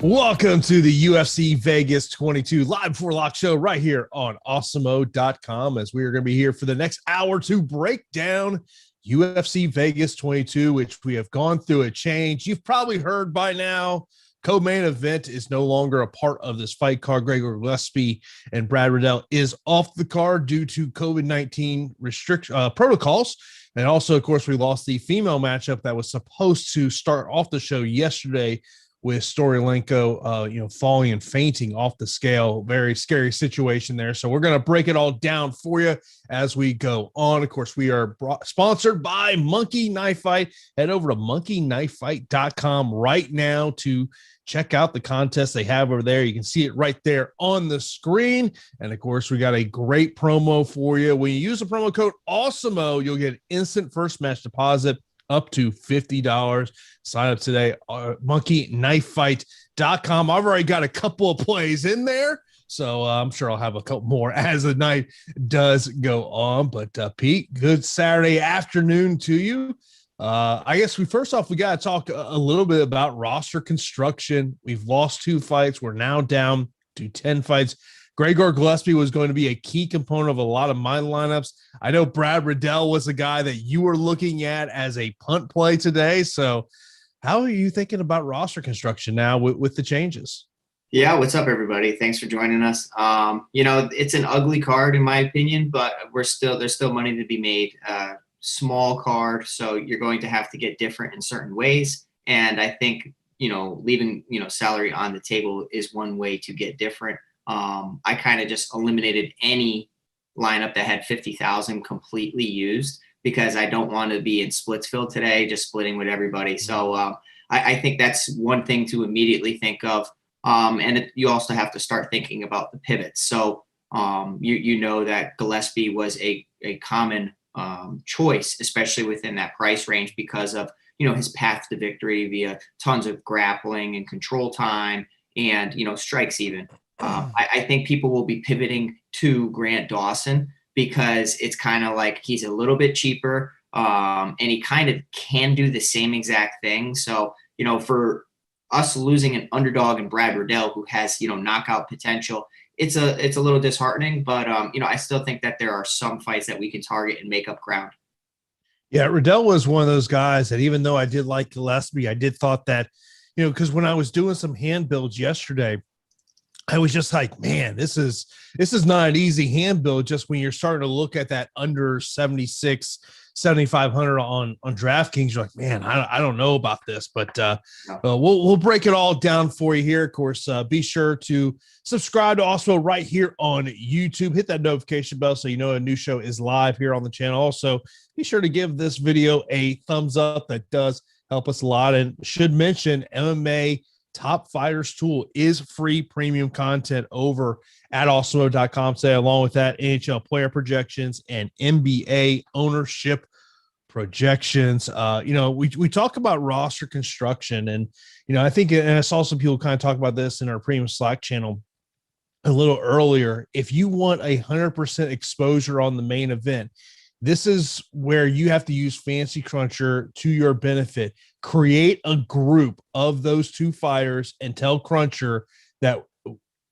Welcome to the UFC Vegas 22 live before lock show right here on Awesemo.com, as we are going to be here for the next hour to break down UFC Vegas 22, which we have gone through a change. You've probably heard by now, co-main event is no longer a part of this fight card. Gregor Gillespie and Brad Riddell is off the card due to COVID-19 protocols. And also, of course, we lost the female matchup that was supposed to start off the show yesterday with Storylenko, falling and fainting off the scale. Very scary situation there. So we're going to break it all down for you as we go on. Of course, we are sponsored by Monkey Knife Fight. Head over to monkeyknifefight.com right now to check out the contest they have over there. You can see it right there on the screen. And of course, we got a great promo for you. When you use the promo code Awesemo, you'll get instant first match deposit up to $50. Sign up today, monkeyknifefight.com. I've already got a couple of plays in there, so I'm sure I'll have a couple more as the night does go on. But Pete, good Saturday afternoon to you. I guess we got to talk a little bit about roster construction. We've lost 2 fights. We're now down to 10 fights. Gregor Gillespie was going to be a key component of a lot of my lineups. I know Brad Riddell was a guy that you were looking at as a punt play today. So how are you thinking about roster construction now with the changes? Yeah, what's up, everybody? Thanks for joining us. It's an ugly card in my opinion, but there's still money to be made. Small card, so you're going to have to get different in certain ways. And I think, leaving, salary on the table is one way to get different. I kind of just eliminated any lineup that had 50,000 completely used because I don't want to be in Splitsville today, just splitting with everybody. So I think that's one thing to immediately think of. You also have to start thinking about the pivots. So you know that Gillespie was a common choice, especially within that price range because of, his path to victory via tons of grappling and control time and, strikes even. I think people will be pivoting to Grant Dawson because it's kind of like he's a little bit cheaper and he kind of can do the same exact thing. So, for us losing an underdog in Brad Riddell, who has, knockout potential, it's a little disheartening, but, I still think that there are some fights that we can target and make up ground. Yeah, Riddell was one of those guys that even though I did like Gillespie, I did thought that, because when I was doing some hand builds yesterday, I was just like, man, this is not an easy hand build. Just when you're starting to look at that under 76, 7,500 on DraftKings, you're like, man, I don't know about this, but we'll break it all down for you here. Of course, be sure to subscribe to Awesemo right here on YouTube. Hit that notification bell so you know a new show is live here on the channel. Also, be sure to give this video a thumbs up. That does help us a lot. And should mention MMA Top Fighters Tool is free premium content over at Awesemo.com. Say along with that, NHL player projections and NBA ownership projections. We talk about roster construction, and I think, and I saw some people kind of talk about this in our premium Slack channel a little earlier. If you want 100% exposure on the main event, this is where you have to use Fantasy Cruncher to your benefit. Create a group of those 2 fighters and tell Cruncher that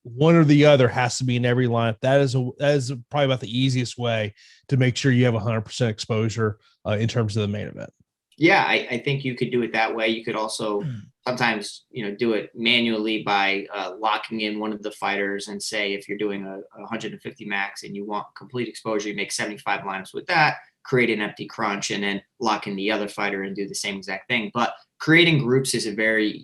one or the other has to be in every lineup. That is probably about the easiest way to make sure you have 100% exposure in terms of the main event. Yeah, I think you could do it that way. You could also sometimes, do it manually by locking in one of the fighters and say, if you're doing a 150 max and you want complete exposure, you make 75 lineups with that, create an empty crunch, and then lock in the other fighter and do the same exact thing. But creating groups is a very,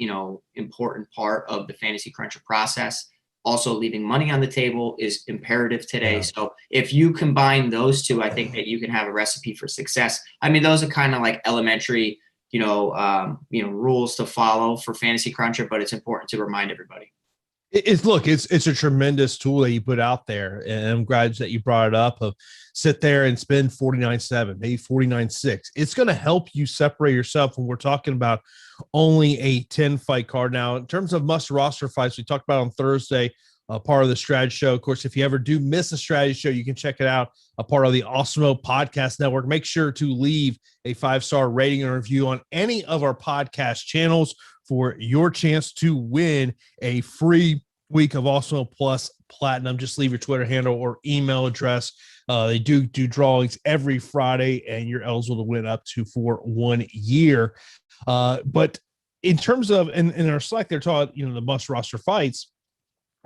important part of the fantasy cruncher process. Also, leaving money on the table is imperative today. Yeah. So if you combine those two, I think that you can have a recipe for success. I mean, those are kind of like elementary, rules to follow for Fantasy Cruncher, but it's important to remind everybody. It's a tremendous tool that you put out there, and I'm glad that you brought it up. Of sit there and spend 49.7, maybe 49.6. It's going to help you separate yourself when we're talking about only a 10 fight card. Now, in terms of must roster fights, we talked about on Thursday, part of the strategy show. Of course, if you ever do miss a strategy show, you can check it out, a part of the Awesemo Podcast Network. Make sure to leave a 5-star rating and review on any of our podcast channels for your chance to win a free week of Awesemo Plus Platinum. Just leave your Twitter handle or email address. They do drawings every Friday, and you're eligible to win up to for 1 year. But in terms of in our Slack, they're talking, the must roster fights.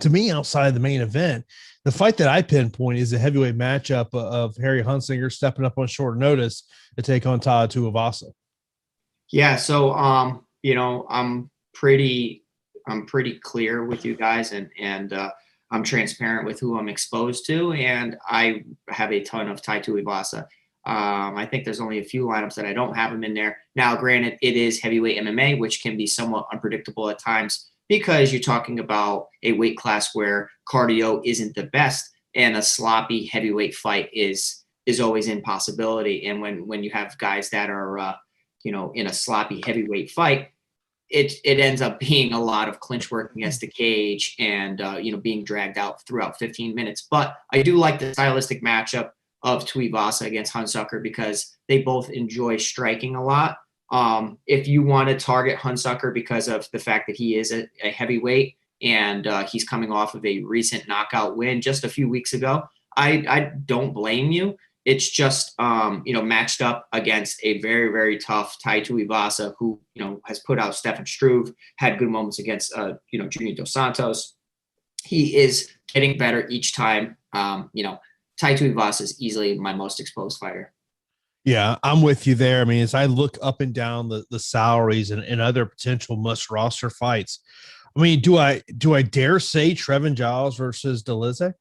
To me, outside of the main event, the fight that I pinpoint is a heavyweight matchup of Harry Hunsinger stepping up on short notice to take on Tai Tuivasa. Yeah, so I'm pretty clear with you guys, and I'm transparent with who I'm exposed to, and I have a ton of Tai Tuivasa. I think there's only a few lineups that I don't have him in there. Now, granted, it is heavyweight MMA, which can be somewhat unpredictable at times because you're talking about a weight class where cardio isn't the best, and a sloppy heavyweight fight is always in possibility. And when you have guys that are in a sloppy heavyweight fight, it ends up being a lot of clinch work against the cage and, being dragged out throughout 15 minutes. But I do like the stylistic matchup of Tuivasa against Hunsucker because they both enjoy striking a lot. If you want to target Hunsucker because of the fact that he is a heavyweight and he's coming off of a recent knockout win just a few weeks ago, I don't blame you. It's just, matched up against a very, very tough Tai Tuivasa who, has put out Stefan Struve, had good moments against, Junior Dos Santos. He is getting better each time. Tai Tuivasa is easily my most exposed fighter. Yeah, I'm with you there. I mean, as I look up and down the salaries and other potential must roster fights, I mean, do I dare say Trevin Giles versus Delize?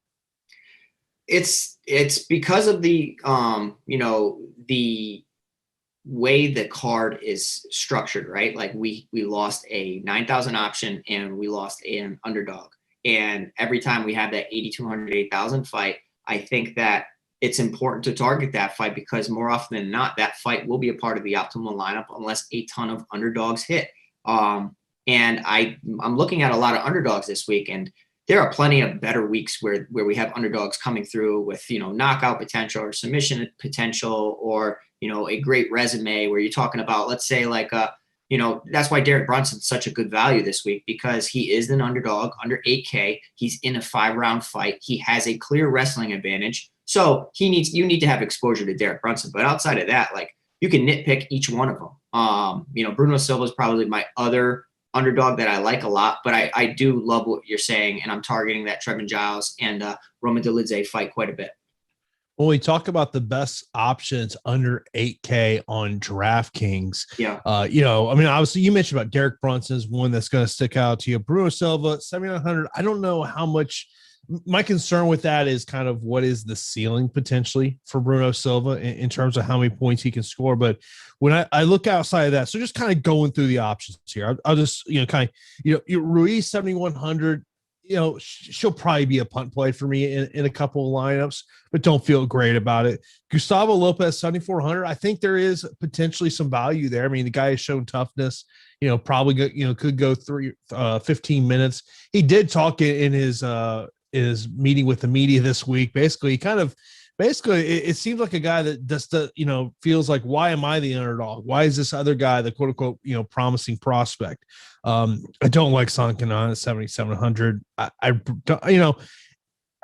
It's because of the the way the card is structured, right? Like we lost a 9,000 option and we lost an underdog, and every time we have that 8,200, 8,000 fight, I think that it's important to target that fight because more often than not, that fight will be a part of the optimal lineup unless a ton of underdogs hit. And I'm looking at a lot of underdogs this week, and there are plenty of better weeks where we have underdogs coming through with, knockout potential or submission potential or, a great resume where you're talking about, let's say that's why Derek Brunson's such a good value this week because he is an underdog under 8K. He's in a 5-round fight. He has a clear wrestling advantage. So you need to have exposure to Derek Brunson. But outside of that, you can nitpick each one of them. Bruno Silva is probably my other underdog that I like a lot, but I do love what you're saying, and I'm targeting that Trevin Giles and Roman Dolidze fight quite a bit. When we talk about the best options under 8K on DraftKings, obviously you mentioned about Derek Brunson is one that's going to stick out to you. Bruno Silva, 7,900. I don't know how much. My concern with that is kind of what is the ceiling potentially for Bruno Silva in terms of how many points he can score. But when I look outside of that, so just kind of going through the options here, I'll just, Ruiz 7,100, she'll probably be a punt play for me in a couple of lineups, but don't feel great about it. Gustavo Lopez, 7,400. I think there is potentially some value there. I mean, the guy has shown toughness, probably, could go through 15 minutes. He did talk in his meeting with the media this week. Basically, it seems like a guy that just, feels like, why am I the underdog? Why is this other guy the quote unquote, promising prospect? I don't like Son Kanan at 7,700. I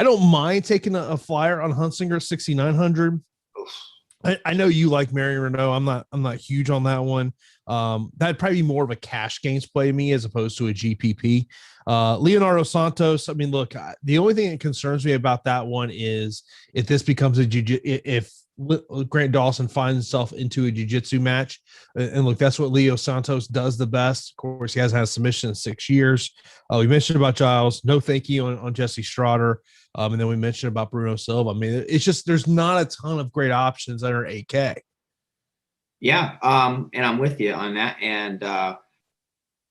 don't mind taking a flyer on Hunsinger at 6,900. I know you like Marion Renault. I'm not huge on that one. That'd probably be more of a cash gains play to me as opposed to a GPP. Leonardo Santos. I mean, look, the only thing that concerns me about that one is if this becomes if Grant Dawson finds himself into a jiu-jitsu match, and look, that's what Leo Santos does the best. Of course, he hasn't had a submission in 6 years. We mentioned about Giles. No thank you on Jesse Strader. And then we mentioned about Bruno Silva. I mean, it's just there's not a ton of great options under 8K. Yeah, and I'm with you on that. And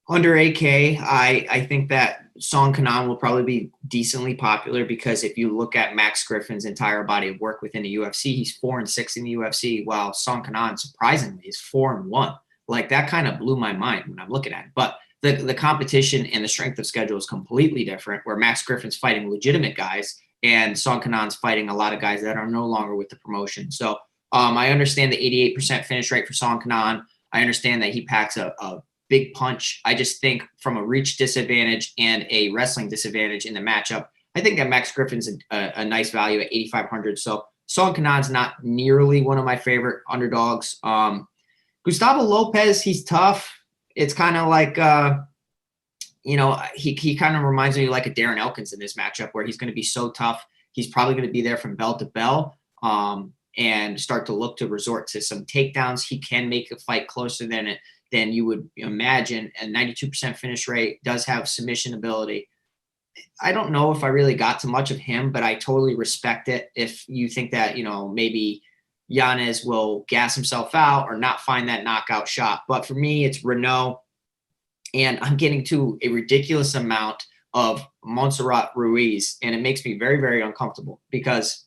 under 8K, I think that Song Kanan will probably be decently popular because if you look at Max Griffin's entire body of work within the UFC, he's 4-6 in the UFC, while Song Kanan surprisingly is 4-1. Like that kind of blew my mind when I'm looking at it. But the competition and the strength of schedule is completely different, where Max Griffin's fighting legitimate guys and Song Kanan's fighting a lot of guys that are no longer with the promotion. So I understand the 88% finish rate for Song Kanan. I understand that he packs a big punch. I just think from a reach disadvantage and a wrestling disadvantage in the matchup, I think that Max Griffin's a nice value at 8,500. So Song Kanon's not nearly one of my favorite underdogs. Gustavo Lopez, he's tough. It's kind of like, he kind of reminds me like a Darren Elkins in this matchup where he's going to be so tough. He's probably going to be there from bell to bell and start to look to resort to some takedowns. He can make a fight closer than you would imagine. And 92% finish rate, does have submission ability. I don't know if I really got to much of him, but I totally respect it. If you think that, maybe Yanez will gas himself out or not find that knockout shot. But for me, it's Renault. And I'm getting to a ridiculous amount of Montserrat Ruiz. And it makes me very, very uncomfortable because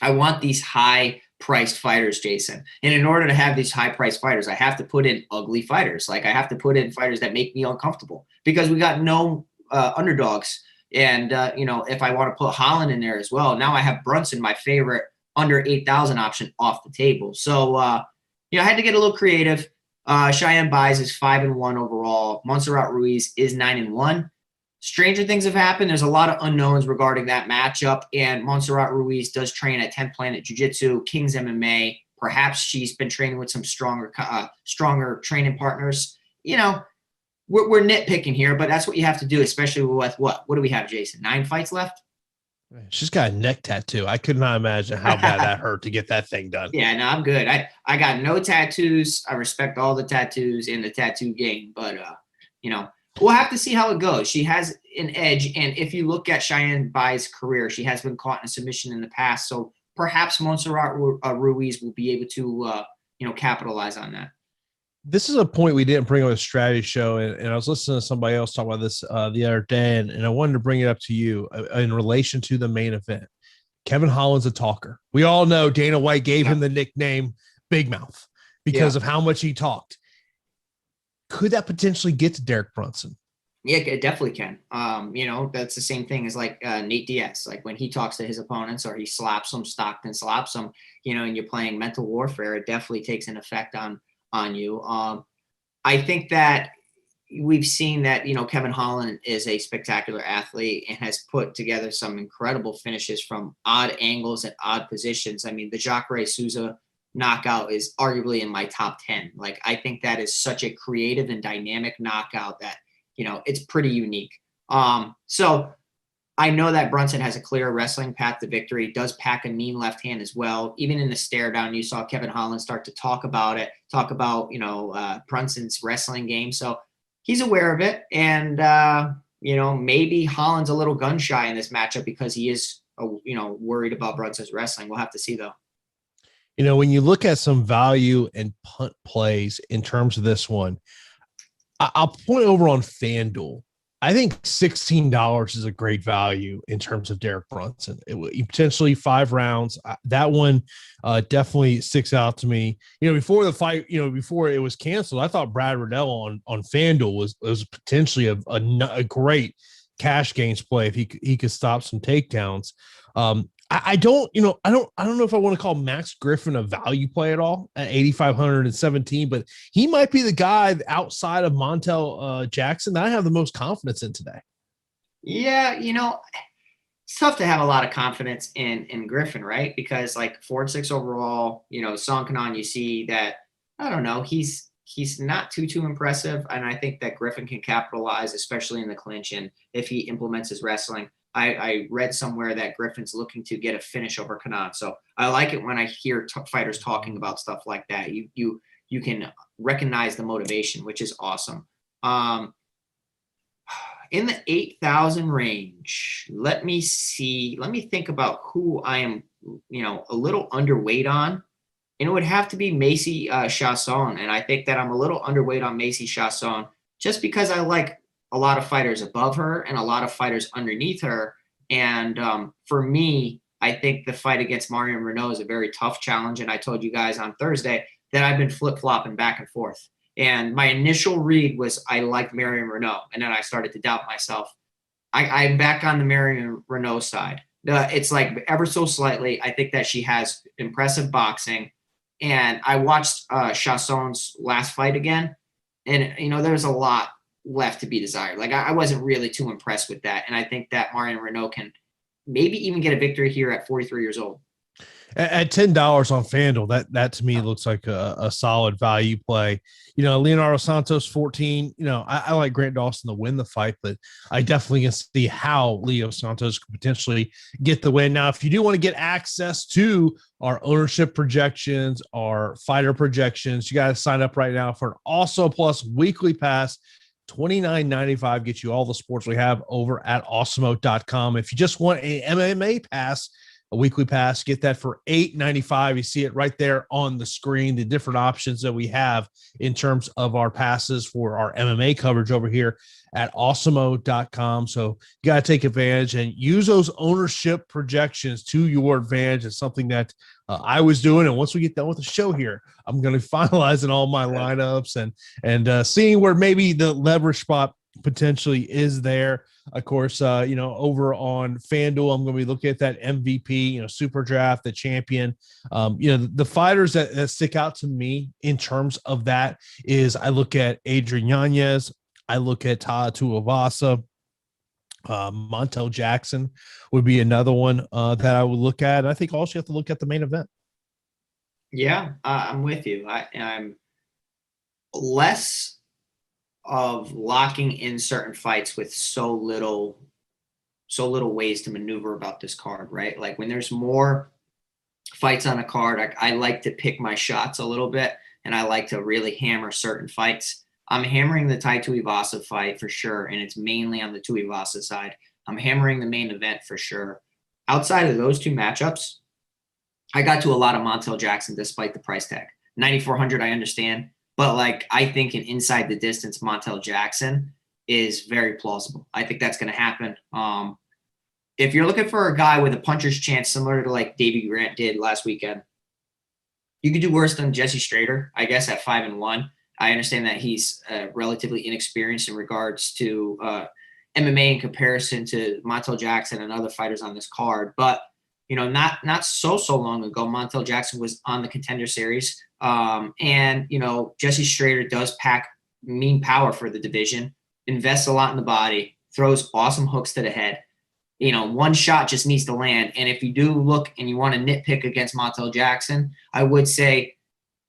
I want these high-priced fighters, Jason. And in order to have these high-priced fighters, I have to put in ugly fighters. Like I have to put in fighters that make me uncomfortable because we got no underdogs. And, if I want to put Holland in there as well, now I have Brunson, my favorite under 8,000 option, off the table. So, I had to get a little creative. Cheyenne Buys is 5-1 overall. Montserrat Ruiz is 9-1. Stranger things have happened. There's a lot of unknowns regarding that matchup, and Montserrat Ruiz does train at 10th Planet Jiu-Jitsu, King's MMA. Perhaps she's been training with some stronger training partners. We're nitpicking here, but that's what you have to do, especially with what do we have, Jason? 9 fights left? She's got a neck tattoo. I could not imagine how bad that hurt to get that thing done. Yeah, no, I'm good. I got no tattoos. I respect all the tattoos in the tattoo game, but we'll have to see how it goes. She has an edge, and if you look at Cheyenne Bai's career, she has been caught in a submission in the past, so perhaps Montserrat Ruiz will be able to capitalize on that. This is a point we didn't bring on a strategy show, and I was listening to somebody else talk about this the other day, and I wanted to bring it up to you in relation to the main event. Kevin Holland's a talker. We all know Dana White gave him the nickname Big Mouth because of how much he talked. Could that potentially get to Derek Brunson? Yeah, it definitely can. That's the same thing as like Nate Diaz. Like when he talks to his opponents or he slaps them, Stockton slaps them, and you're playing mental warfare, it definitely takes an effect on you. I think that we've seen that, Kevin Holland is a spectacular athlete and has put together some incredible finishes from odd angles and odd positions. I mean, the Jacare Souza knockout is arguably in my top 10. Like, I think that is such a creative and dynamic knockout that, it's pretty unique. So I know that Brunson has a clear wrestling path to victory, does pack a mean left hand as well. Even in the stare down, you saw Kevin Holland start to talk about Brunson's wrestling game. So he's aware of it. And, maybe Holland's a little gun shy in this matchup because he is, worried about Brunson's wrestling. We'll have to see, though. When you look at some value and punt plays in terms of this one, I'll point over on FanDuel. I think $16 is a great value in terms of Derek Brunson. Potentially 5 rounds. That one definitely sticks out to me. Before the fight, before it was canceled, I thought Brad Riddell on FanDuel was potentially a great cash gains play if he could stop some takedowns. I don't know if I want to call Max Griffin a value play at all at 8,517, but he might be the guy outside of Montel Jackson that I have the most confidence in today. Yeah, it's tough to have a lot of confidence in Griffin, right? Because like 4-6 overall, Song Kanon, you see that, I don't know, he's not too impressive, and I think that Griffin can capitalize, especially in the clinch, and if he implements his wrestling. I read somewhere that Griffin's looking to get a finish over Kanon. So I like it when I hear fighters talking about stuff like that. You can recognize the motivation, which is awesome. In the 8,000 range, let me think about who I am, a little underweight on. And it would have to be Macy Chasson. And I think that I'm a little underweight on Macy Chasson just because I like a lot of fighters above her and a lot of fighters underneath her. And for me, I think the fight against Marion Renault is a very tough challenge. And I told you guys on Thursday that I've been flip-flopping back and forth. And my initial read was I liked Marion Renault. And then I started to doubt myself. I'm back on the Marion Renault side. It's like ever so slightly. I think that she has impressive boxing. And I watched Chasson's last fight again. And, there's a lot left to be desired. Like, I wasn't really too impressed with that. And I think that Marion Renault can maybe even get a victory here at 43 years old. At $10 on FanDuel, that to me looks like a solid value play. Leonardo Santos 14. I like Grant Dawson to win the fight, but I definitely can see how Leo Santos could potentially get the win. Now, if you do want to get access to our ownership projections, our fighter projections, you got to sign up right now for an Awesemo Plus weekly pass. $29.95 gets you all the sports we have over at awesemo.com. If you just want a MMA pass, a weekly pass, get that for $8.95. You see it right there on the screen, the different options that we have in terms of our passes for our MMA coverage over here at awesemo.com. So you got to take advantage and use those ownership projections to your advantage. It's something that I was doing. And once we get done with the show here, I'm going to finalize in all my lineups and seeing where maybe the leverage spot potentially is there. Of course, over on FanDuel, I'm going to be looking at that MVP, super draft, the champion. The fighters that stick out to me in terms of that is I look at Adrian Yanez, I look at Tai Tuivasa, Montel Jackson would be another one that I would look at. And I think also you have to look at the main event. Yeah, I'm with you. I'm less of locking in certain fights with so little ways to maneuver about this card, right? Like when there's more fights on a card, I like to pick my shots a little bit, and I like to really hammer certain fights. I'm hammering the Tai Tuivasa fight for sure, and it's mainly on the Tuivasa side. I'm hammering the main event for sure. Outside of those two matchups, I got to a lot of Montel Jackson despite the price tag. 9,400, I understand. But, I think an inside the distance Montel Jackson is very plausible. I think that's going to happen. If you're looking for a guy with a puncher's chance similar to Davey Grant did last weekend, you could do worse than Jesse Strader, I guess, at 5-1. I understand that he's relatively inexperienced in regards to MMA in comparison to Montel Jackson and other fighters on this card. But, not so long ago, Montel Jackson was on the Contender series. And Jesse Strader does pack mean power for the division, invests a lot in the body, throws awesome hooks to the head. One shot just needs to land. And if you do look and you want to nitpick against Montel Jackson, I would say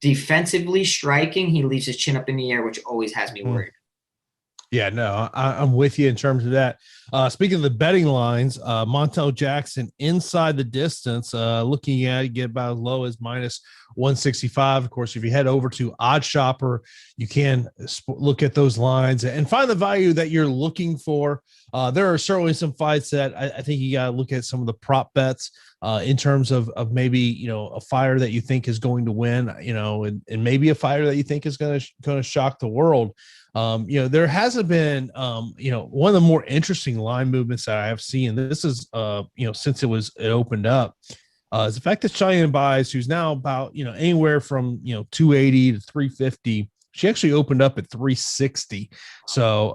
defensively striking, he leaves his chin up in the air, which always has me worried. Yeah, no, I'm with you in terms of that. Speaking of the betting lines, Montel Jackson inside the distance, looking at it, get about as low as minus 165. Of course, if you head over to Odd Shopper, you can look at those lines and find the value that you're looking for. There are certainly some fights that I think you got to look at some of the prop bets in terms of maybe, a fighter that you think is going to win, and maybe a fighter that you think is going to shock the world. There hasn't been, one of the more interesting line movements that I have seen. This is, since it opened up, is the fact that Cheyenne Buys, who's now about, anywhere from, 280 to 350. She actually opened up at 360. So,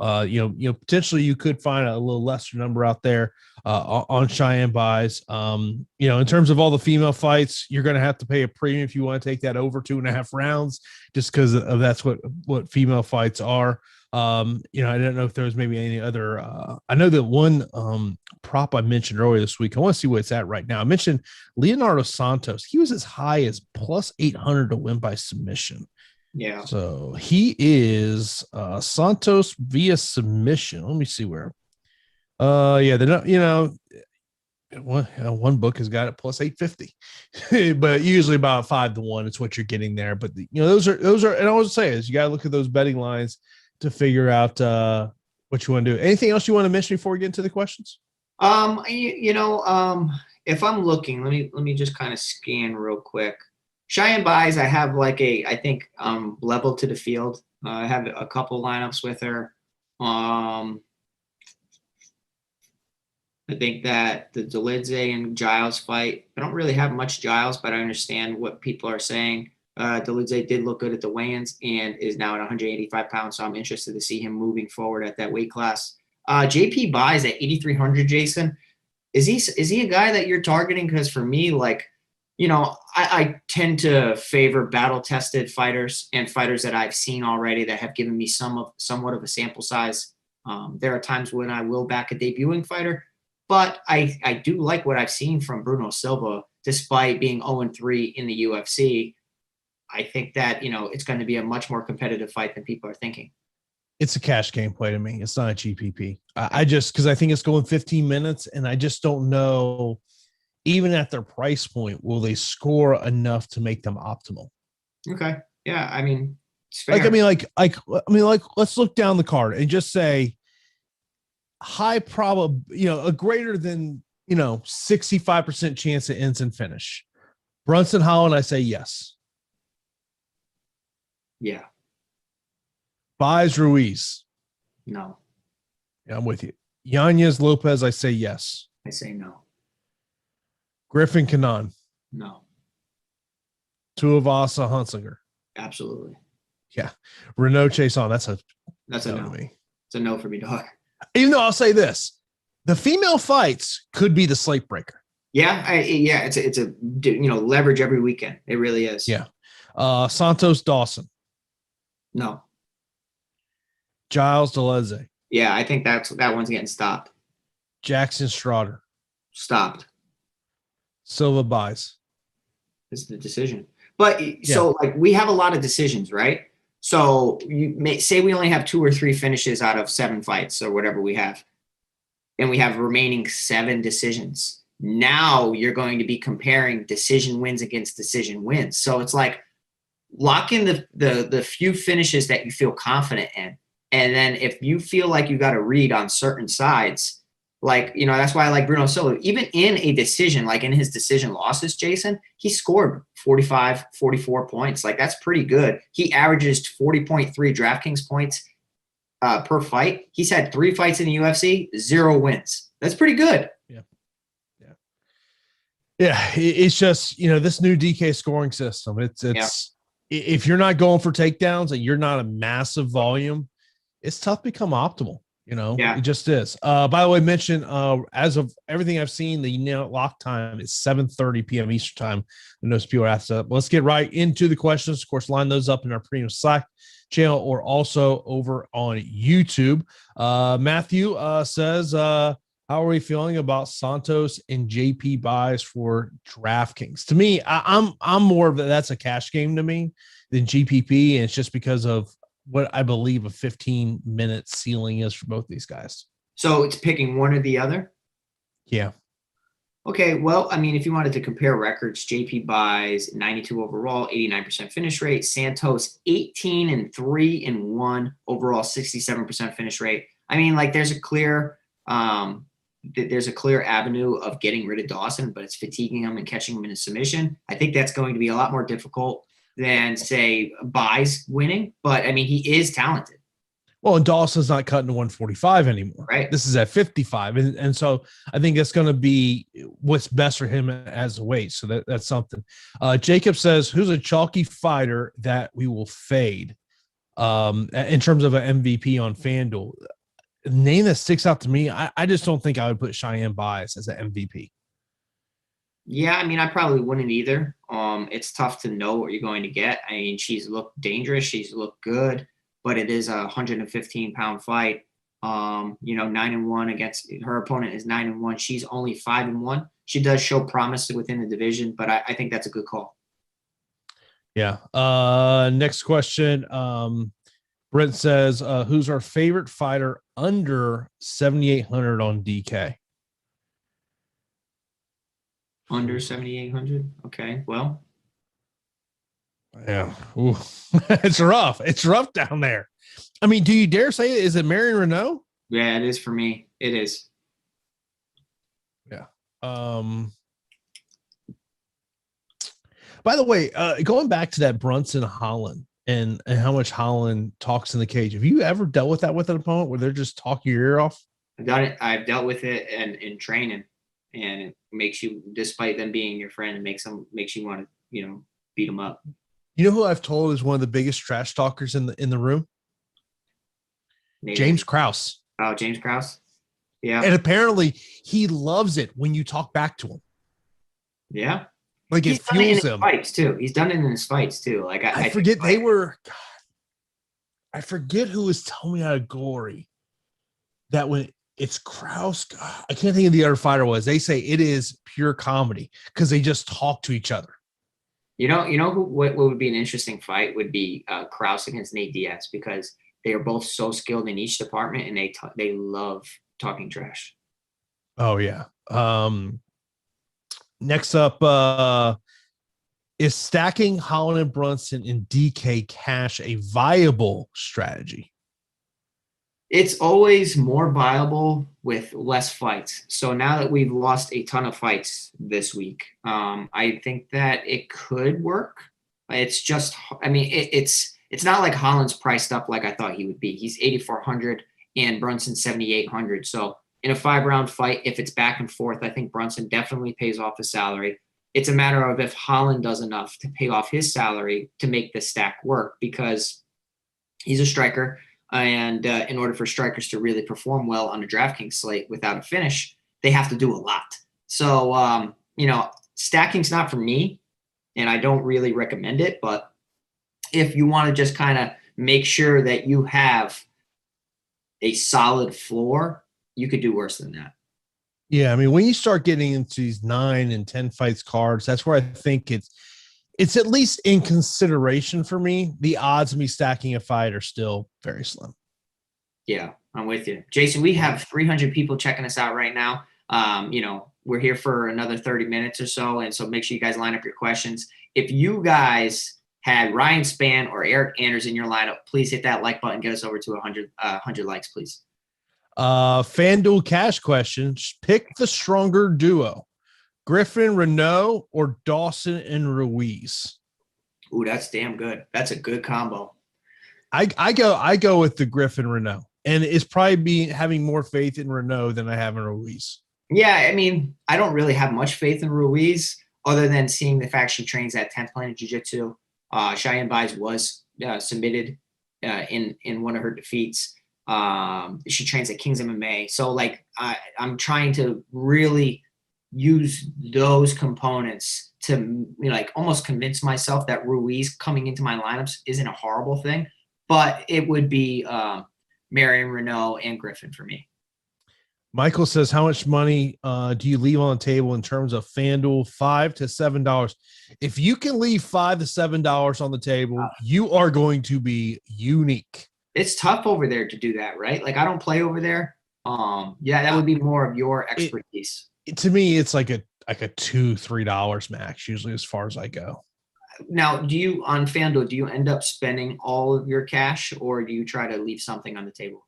potentially you could find a little lesser number out there on Cheyenne Buys. In terms of all the female fights, you're going to have to pay a premium if you want to take that over 2.5 rounds, just because of that's what female fights are. I don't know if there was maybe any other. I know that one prop I mentioned earlier this week. I want to see what it's at right now. I mentioned Leonardo Santos. He was as high as plus 800 to win by submission. Yeah. So he is Santos via submission. Let me see where. They're not, one book has got it plus 850, but usually about 5-1. It's what you're getting there. But those are, and I always say is you got to look at those betting lines to figure out what you want to do. Anything else you want to mention before we get into the questions? If I'm looking, let me just kind of scan real quick. Cheyenne Buys, I have I think level to the field. I have a couple lineups with her. I think that the Dolidze and Giles fight, I don't really have much Giles, but I understand what people are saying. Dolidze did look good at the weigh-ins and is now at 185 pounds, so I'm interested to see him moving forward at that weight class. JP Buys at 8,300, Jason. Is he a guy that you're targeting? Because for me, I tend to favor battle-tested fighters and fighters that I've seen already that have given me somewhat of a sample size. There are times when I will back a debuting fighter, but I do like what I've seen from Bruno Silva, despite being 0-3 in the UFC. I think that, it's going to be a much more competitive fight than people are thinking. It's a cash game play to me. It's not a GPP. Because I think it's going 15 minutes, and I just don't know, even at their price point, will they score enough to make them optimal? Okay. Yeah. I mean, it's fair. Let's look down the card and just say high a greater than, 65% chance it ends in finish. Brunson, Holland, I say yes. Yeah. Baez, Ruiz. No. Yeah, I'm with you. Yanez, Lopez, I say yes. I say no. Griffin, Kanan. No. Tuivasa, Hunsinger. Absolutely. Yeah. Renault, Chason. That's a no to me. It's a no for me, dog. Even though I'll say this, the female fights could be the slate breaker. Yeah. It's a leverage every weekend. It really is. Yeah. Santos, Dawson. No. Giles, Deleze. Yeah, I think that one's getting stopped. Jackson, Strader. Stopped. Silva, Baez. This is the decision. But so we have a lot of decisions, right? So you may say we only have 2 or 3 finishes out of 7 fights or whatever we have, and we have remaining 7 decisions. Now you're going to be comparing decision wins against decision wins. So it's like lock in the few finishes that you feel confident in. And then if you feel like you got to read on certain sides, that's why I like Bruno Silva. Even in a decision, like in his decision losses, Jason, he scored 45, 44 points. That's pretty good. He averages 40.3 DraftKings points per fight. He's had 3 fights in the UFC, 0 wins. That's pretty good. Yeah. It's just, this new DK scoring system. It's if you're not going for takedowns and you're not a massive volume, it's tough to become optimal. It just is. By the way, mention as of everything I've seen, the lock time is 7:30 p.m. Eastern time. And those people are asked up. Let's get right into the questions. Of course, line those up in our premium Slack channel or also over on YouTube. Matthew says, how are we feeling about Santos and JP buys for DraftKings? To me, I'm more of that's a cash game to me than GPP, and it's just because of what I believe a 15-minute ceiling is for both these guys. So it's picking one or the other? Yeah. Okay, well, I mean, if you wanted to compare records, JP buys 92 overall, 89% finish rate. Santos 18-3-1 overall, 67% finish rate. I mean, there's a clear avenue of getting rid of Dawson, but it's fatiguing him and catching him in a submission. I think that's going to be a lot more difficult than, say, buys winning. But, I mean, he is talented. Well, and Dawson's not cutting to 145 anymore. Right. This is at 55. And so I think that's going to be what's best for him as a weight. So that's something. Jacob says, who's a chalky fighter that we will fade in terms of an MVP on FanDuel? The name that sticks out to me, I just don't think I would put Cheyenne Baez as an MVP. Yeah, I mean, I probably wouldn't either. It's tough to know what you're going to get. I mean, she's looked dangerous. She's looked good, but it is a 115-pound fight. 9-1 against her opponent is 9-1. She's only 5-1. She does show promise within the division, but I think that's a good call. Yeah. Next question. Brent says, who's our favorite fighter under 7,800 on DK? Under 7,800. Okay. Well. Yeah. Ooh. It's rough. It's rough down there. I mean, do you dare say it? Is it Marion Renault? Yeah, it is for me. It is. Yeah. By the way, going back to that Brunson Holland and how much Holland talks in the cage. Have you ever dealt with that with an opponent where they're just talking your ear off? I've done it. I've dealt with it in training. And it makes you, despite them being your friend, it makes you want to, beat them up. You know who I've told is one of the biggest trash talkers in the room? Maybe. James Krause. Oh, James Krause. Yeah. And apparently he loves it when you talk back to him. Yeah. Like it He's done it in fuels his him. fights too. He's done it in his fights too. Like I think, forget they were. God, I forget who was telling me out of glory that when it's Kraus, God, I can't think of the other fighter was. They say it is pure comedy because they just talk to each other. You know what would be an interesting fight would be Kraus against Nate Diaz, because they are both so skilled in each department and they love talking trash. Oh yeah. Next up, is stacking Holland and Brunson in DK cash a viable strategy? It's always more viable with less fights. So now that we've lost a ton of fights this week, I think that it could work. It's just, I mean, it's not like Holland's priced up like I thought he would be. He's 8,400 and Brunson 7,800. So in a 5-round fight, if it's back and forth, I think Brunson definitely pays off the salary. It's a matter of if Holland does enough to pay off his salary to make the stack work, because he's a striker. And in order for strikers to really perform well on a DraftKings slate without a finish, they have to do a lot. So, stacking's not for me, and I don't really recommend it. But if you want to just kind of make sure that you have a solid floor, you could do worse than that. Yeah, I mean, when you start getting into these 9 and 10 fights cards, that's where I think it's at least in consideration for me. The odds of me stacking a fight are still very slim. Yeah, I'm with you. Jason, we have 300 people checking us out right now. We're here for another 30 minutes or so. And so make sure you guys line up your questions. If you guys had Ryan Spann or Eric Anders in your lineup, please hit that like button. Get us over to 100 likes, please. FanDuel cash question. Pick the stronger duo. Griffin, Renault, or Dawson and Ruiz? Ooh, that's damn good. That's a good combo. I go with the Griffin Renault, and it's probably having more faith in Renault than I have in Ruiz. Yeah, I mean, I don't really have much faith in Ruiz other than seeing the fact she trains at 10th Planet Jiu-Jitsu. Cheyenne Buys was submitted in one of her defeats. She trains at King's MMA. So, I'm trying to really use those components to almost convince myself that Ruiz coming into my lineups isn't a horrible thing, but it would be Marion, Renault, and Griffin for me. Michael says, how much money do you leave on the table in terms of FanDuel? $5 to $7. If you can leave $5 to $7 on the table, you are going to be unique. It's tough over there to do that, right? Like, I don't play over there. That would be more of your expertise. To me, it's like a $2-3 max usually as far as I go. Now, on FanDuel, do you end up spending all of your cash, or do you try to leave something on the table?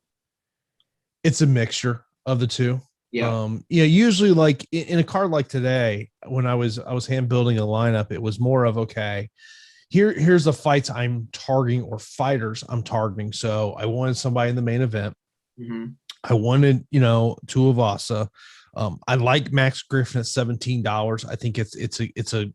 It's a mixture of the two. Yeah. Usually like in a card like today, when I was hand building a lineup, it was more of, okay, here's the fights I'm targeting or fighters I'm targeting. So I wanted somebody in the main event. Mm-hmm. I wanted, Tuivasa. I like Max Griffin at $17. I think it's a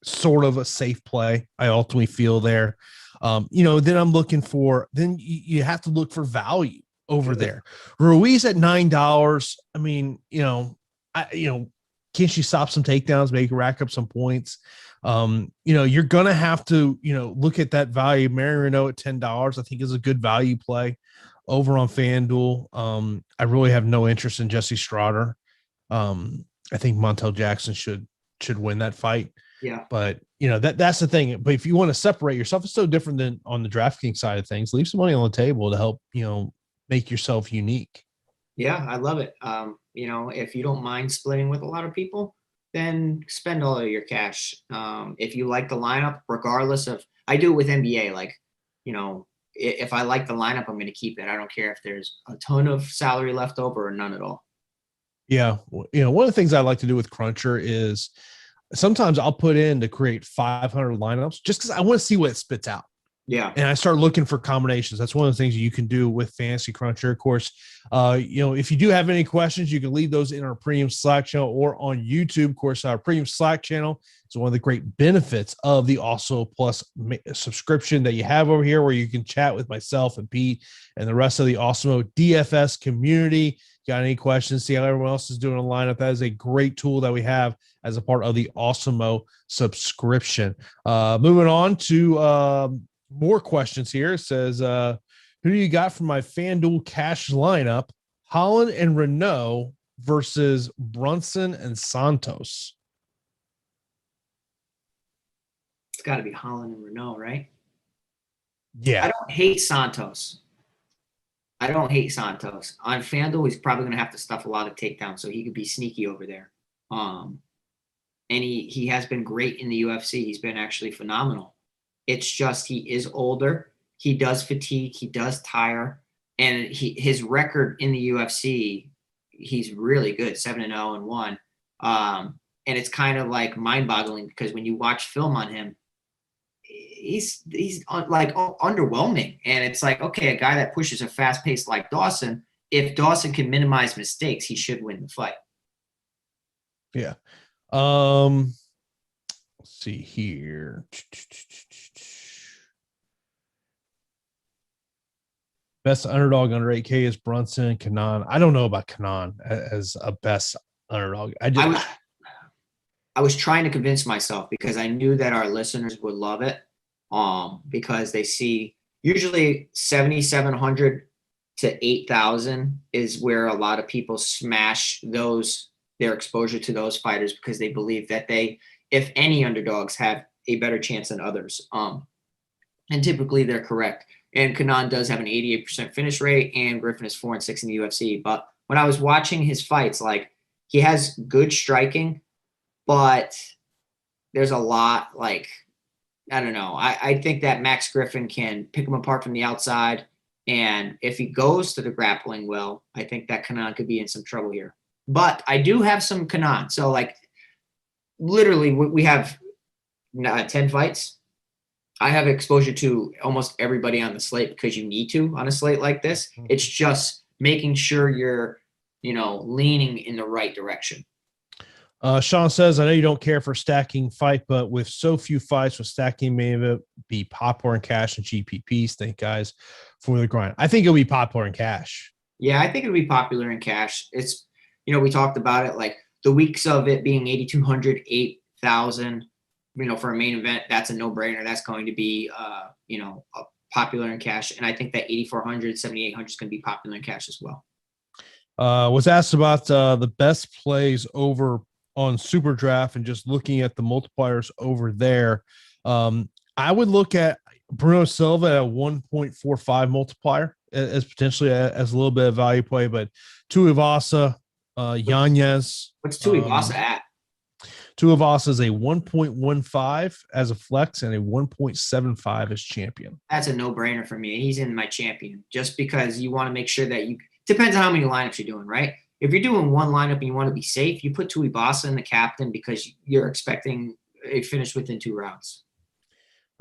sort of a safe play. I ultimately feel there. Then I'm looking for, then you have to look for value over there. Ruiz at $9. I mean, can she stop some takedowns, maybe rack up some points? You're going to have to, look at that value. Marion Renault at $10, I think is a good value play over on FanDuel. I really have no interest in Jesse Strader. I think Montel Jackson should win that fight. Yeah. But that's the thing. But if you want to separate yourself, it's so different than on the DraftKings side of things. Leave some money on the table to help, make yourself unique. Yeah, I love it. If you don't mind splitting with a lot of people, then spend all of your cash. If you like the lineup, regardless of, I do it with NBA, if I like the lineup, I'm going to keep it. I don't care if there's a ton of salary left over or none at all. Yeah. One of the things I like to do with Cruncher is sometimes I'll put in to create 500 lineups just because I want to see what it spits out. Yeah. And I start looking for combinations. That's one of the things you can do with Fantasy Cruncher. Of course, if you do have any questions, you can leave those in our premium Slack channel or on YouTube. Of course, our premium Slack channel is one of the great benefits of the Awesemo Plus subscription that you have over here, where you can chat with myself and Pete and the rest of the Awesemo DFS community. got any questions, see how everyone else is doing a lineup. That is a great tool that we have as a part of the Awesemo subscription. Moving on to more questions here. It says, who do you got from my FanDuel cash lineup? Holland and Renault versus Brunson and Santos. It's got to be Holland and Renault, right? Yeah. I don't hate Santos. On FanDuel, he's probably going to have to stuff a lot of takedowns, so he could be sneaky over there. And he has been great in the UFC. He's been actually phenomenal. It's just he is older. He does fatigue. He does tire. And his record in the UFC, he's really good, 7-0-1. And it's kind of like mind-boggling because when you watch film on him, he's like underwhelming. And it's like, okay, a guy that pushes a fast pace like Dawson, if Dawson can minimize mistakes, he should win the fight. Yeah. Let's see here. Best underdog under 8K is Brunson. Kanan. I don't know about Kanan as a best underdog. I was trying to convince myself because I knew that our listeners would love it. Because they see usually 7,700 to 8,000 is where a lot of people smash their exposure to those fighters because they believe that they, if any underdogs, have a better chance than others. And typically they're correct. And Kanan does have an 88% finish rate, and Griffin is 4-6 in the UFC. But when I was watching his fights, like he has good striking, but there's a lot like. I don't know. I think that Max Griffin can pick him apart from the outside. And if he goes to the grappling well, I think that Kanan could be in some trouble here. But I do have some Kanan. So, like, literally, we have 10 fights. I have exposure to almost everybody on the slate because you need to on a slate like this. It's just making sure you're, leaning in the right direction. Sean says, I know you don't care for stacking fight, but with so few fights, with stacking may be popcorn cash and GPPs. Thank guys for the grind. I think it'll be popcorn cash. Yeah, I think it'll be popular in cash. It's, we talked about it, like the weeks of it being 8,200, 8,000, for a main event, that's a no-brainer. That's going to be, popular in cash. And I think that 8,400, 7,800 is going to be popular in cash as well. Was asked about the best plays over on Super Draft and just looking at the multipliers over there. I would look at Bruno Silva at a 1.45 multiplier as potentially as a little bit of value play, but Tuivasa, Yanez. What's Tuivasa at? Tuivasa is a 1.15 as a flex and a 1.75 as champion. That's a no-brainer for me. He's in my champion just because you want to make sure that depends on how many lineups you're doing, right? If you're doing one lineup and you want to be safe, you put Tuivasa in the captain because you're expecting a finish within 2 rounds.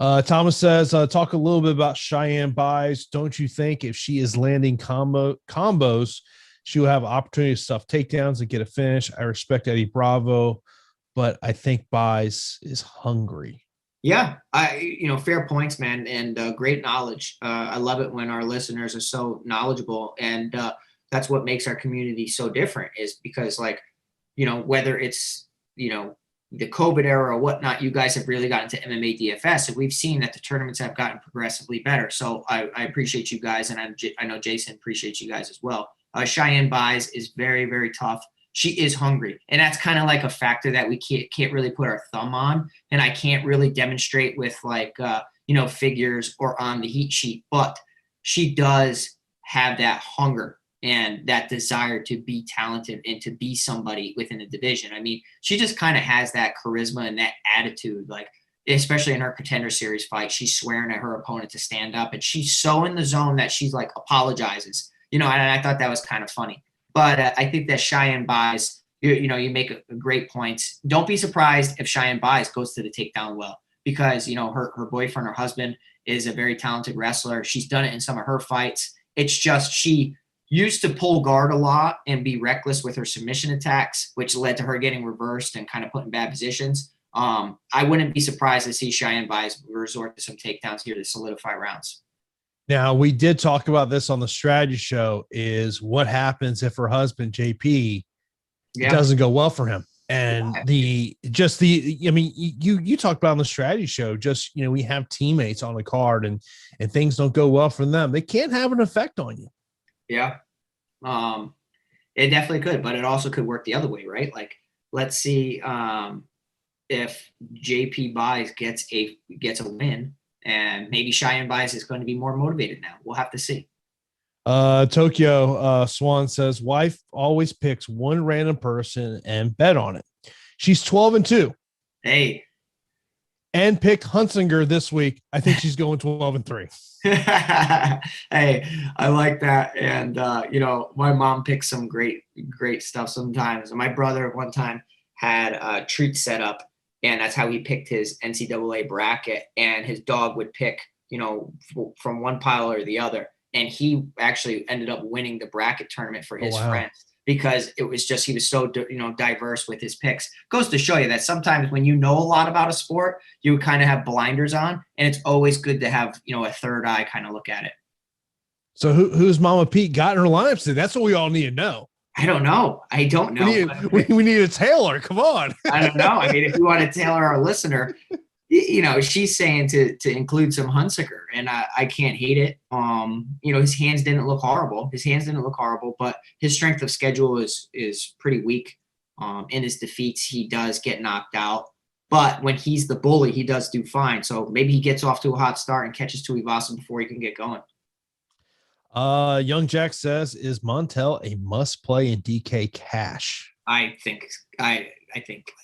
Thomas says, talk a little bit about Cheyenne buys. Don't you think if she is landing combos, she will have opportunity to stuff takedowns and get a finish? I respect Eddie Bravo, but I think buys is hungry. Yeah, fair points, man, and great knowledge. I love it when our listeners are so knowledgeable, and that's what makes our community so different is because, whether it's, the COVID era or whatnot, you guys have really gotten to MMA DFS, and we've seen that the tournaments have gotten progressively better. So I appreciate you guys, and I know Jason appreciates you guys as well. Cheyenne buys is very, very tough. She is hungry, and that's kind of like a factor that we can't really put our thumb on, and I can't really demonstrate with figures or on the heat sheet, but she does have that hunger and that desire to be talented and to be somebody within the division. I mean, she just kind of has that charisma and that attitude, like especially in her Contender Series fight, she's swearing at her opponent to stand up, and she's so in the zone that she's like apologizes, and I thought that was kind of funny. But I think that Cheyenne buys, you make a great point. Don't be surprised if Cheyenne buys goes to the takedown well, because, her boyfriend or husband is a very talented wrestler. She's done it in some of her fights. It's just she used to pull guard a lot and be reckless with her submission attacks, which led to her getting reversed and kind of put in bad positions. I wouldn't be surprised to see Cheyenne buys resort to some takedowns here to solidify rounds. Now, we did talk about this on the strategy show, is what happens if her husband, JP, it doesn't go well for him. And you talked about on the strategy show, just, we have teammates on the card and things don't go well for them. They can't have an effect on you. Yeah. It definitely could, but it also could work the other way, right? Like, let's see if JP buys gets a win, and maybe Cheyenne buys is going to be more motivated now. We'll have to see. Tokyo Swan says, wife always picks one random person and bet on it. She's 12-2. Hey. And picked Hunsinger this week. I think she's going 12-3. Hey, I like that. And, my mom picks some great stuff sometimes. My brother one time had a treat set up, and that's how he picked his NCAA bracket. And his dog would pick, from one pile or the other. And he actually ended up winning the bracket tournament for his friends, because it was just, he was so, diverse with his picks. Goes to show you that sometimes when you know a lot about a sport, you kind of have blinders on, and it's always good to have, a third eye kind of look at it. So who's Mama Pete got in her lineup today? That's what we all need to know. I don't know. We need a tailor. Come on. I don't know. I mean, if you want to tailor our listener, she's saying to include some Hunsinger, and I can't hate it. His hands didn't look horrible. But his strength of schedule is pretty weak. In his defeats, he does get knocked out. But when he's the bully, he does do fine. So maybe he gets off to a hot start and catches Tuivasa before he can get going. Young Jack says, is Montel a must play in DK cash? I think like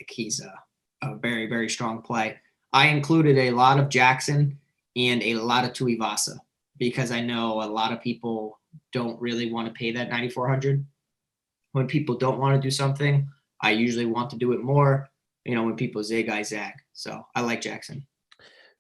he's a very, very strong play. I included a lot of Jackson and a lot of Tuivasa, because I know a lot of people don't really want to pay that 9,400. When people don't want to do something, I usually want to do it more. When people zig, I zag. So I like Jackson.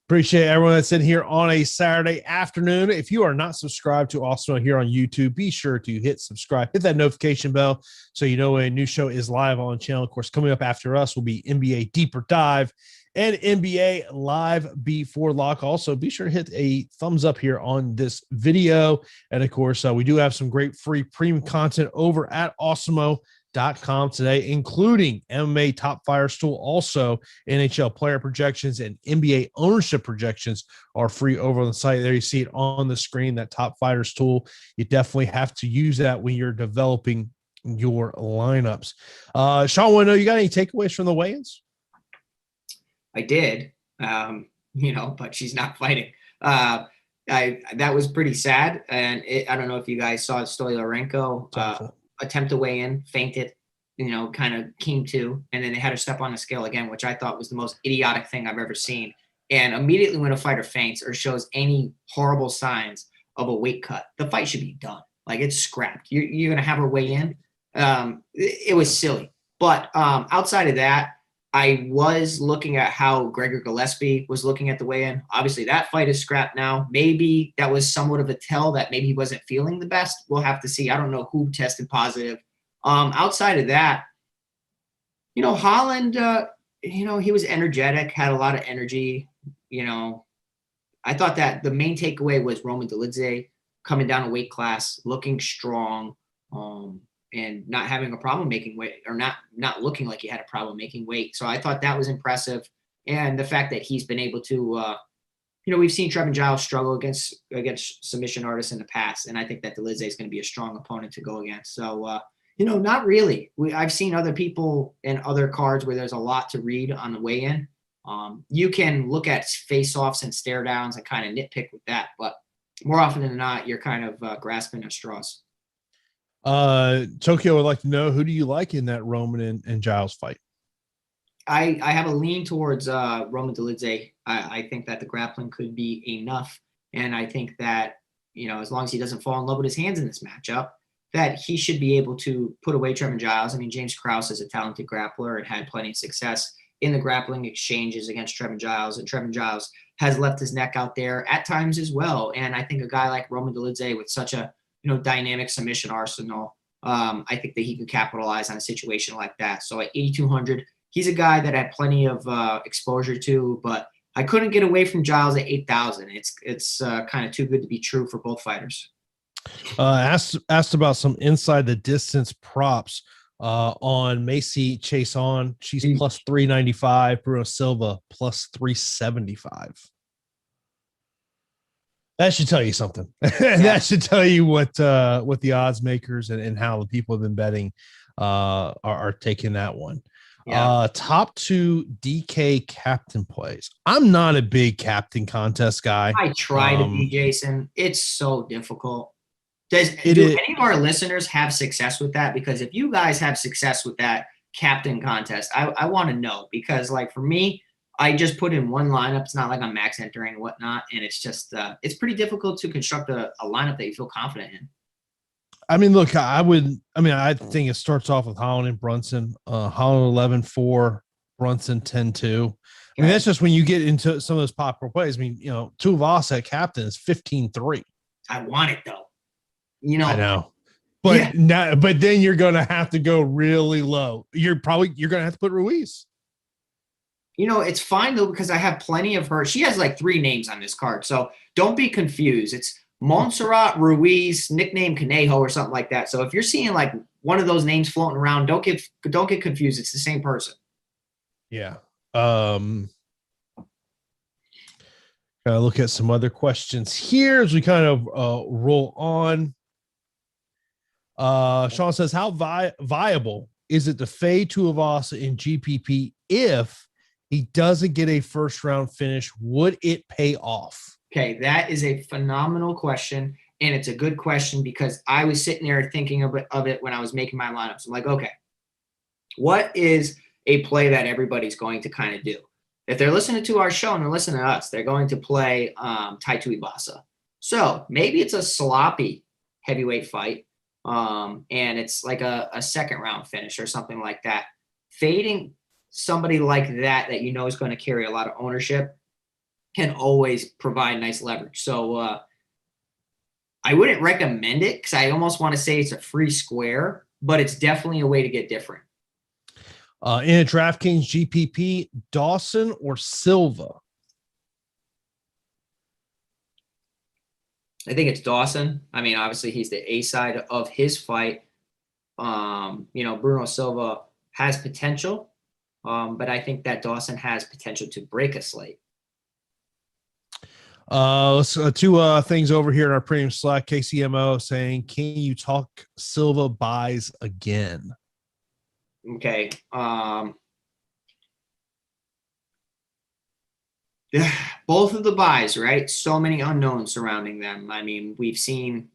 Appreciate everyone that's in here on a Saturday afternoon. If you are not subscribed to Awesemo here on YouTube, be sure to hit subscribe, hit that notification bell so you know when a new show is live on the channel. Of course, coming up after us will be NBA Deeper Dive and NBA Live Before Lock. Also, be sure to hit a thumbs up here on this video. And of course, we do have some great free premium content over at Awesemo.com today, including MMA Top Fires tool. Also, NHL player projections and NBA ownership projections are free over on the site. There you see it on the screen, that Top Fighters tool. You definitely have to use that when you're developing your lineups. Sean, want to know, you got any takeaways from the weigh-ins? I did, but she's not fighting. That was pretty sad. And I don't know if you guys saw Stoliarenko attempt to weigh in, fainted, kind of came to, and then they had her step on the scale again, which I thought was the most idiotic thing I've ever seen. And immediately when a fighter faints or shows any horrible signs of a weight cut, the fight should be done. Like, it's scrapped. You're going to have her weigh in. It was silly. But outside of that, I was looking at how Gregor Gillespie was looking at the weigh-in. Obviously, that fight is scrapped now. Maybe that was somewhat of a tell that maybe he wasn't feeling the best. We'll have to see. I don't know who tested positive. Outside of that, Holland, he was energetic, had a lot of energy. I thought that the main takeaway was Roman Dolidze coming down a weight class, looking strong, and not having a problem making weight, or not looking like he had a problem making weight. So I thought that was impressive. And the fact that he's been able to, we've seen Trevin Giles struggle against submission artists in the past. And I think that Dolidze is going to be a strong opponent to go against. So, not really. I've seen other people in other cards where there's a lot to read on the weigh-in. You can look at face-offs and stare downs and kind of nitpick with that. But more often than not, you're kind of grasping at straws. Tokyo would like to know, who do you like in that Roman and Giles fight? I have a lean towards Roman Dolidze. I think that the grappling could be enough, and I think that as long as he doesn't fall in love with his hands in this matchup, that he should be able to put away Trevin Giles. I mean, James Krause is a talented grappler and had plenty of success in the grappling exchanges against Trevin Giles, and Trevin Giles has left his neck out there at times as well. And I think a guy like Roman Dolidze with such a dynamic submission arsenal, I think that he could capitalize on a situation like that. So at 8,200, he's a guy that I had plenty of exposure to, but I couldn't get away from Giles at 8,000. It's kind of too good to be true for both fighters. Asked about some inside the distance props on Macy Chase on. She's plus 395. Bruno Silva plus 375. That should tell you something. Yeah. That should tell you what the odds makers and how the people have been betting are taking that one. Yeah. Top 2 DK captain plays. I'm not a big captain contest guy. I try to be, Jason. It's so difficult. Do any of our listeners have success with that? Because if you guys have success with that captain contest, I want to know, because like for me, I just put in one lineup. It's not like I'm max entering and whatnot. And it's just, it's pretty difficult to construct a lineup that you feel confident in. I mean, look, I think it starts off with Holland and Brunson, Holland 11-4, Brunson 10-2. I mean, that's just when you get into some of those popular plays. I mean, Tuivasa at captain is 15-3. I want it though. I know, but but then you're going to have to go really low. You're going to have to put Ruiz. It's fine though, because I have plenty of her. She has like 3 names on this card. So don't be confused. It's Montserrat, Ruiz, nickname Conejo or something like that. So if you're seeing like one of those names floating around, don't get confused. It's the same person. Yeah. Look at some other questions here as we kind of roll on. Sean says, how viable is it to fade Tuivasa in GPP if he doesn't get a first round finish? Would it pay off? Okay, that is a phenomenal question, and it's a good question because I was sitting there thinking of it when I was making my lineups. I'm like, okay, what is a play that everybody's going to kind of do? If they're listening to our show and they're listening to us, they're going to play Tai Tuivasa. So maybe it's a sloppy heavyweight fight, and it's like a second round finish or something like that. Fading somebody like that is going to carry a lot of ownership can always provide nice leverage. So I wouldn't recommend it because I almost want to say it's a free square, but it's definitely a way to get different. In a DraftKings GPP, Dawson or Silva? I think it's Dawson. I mean, obviously he's the A side of his fight. Bruno Silva has potential, but I think that Dawson has potential to break a slate. Two things over here in our premium Slack. KCMO saying, can you talk Silva buys again? Okay. Both of the buys, right? So many unknowns surrounding them. I mean, we've seen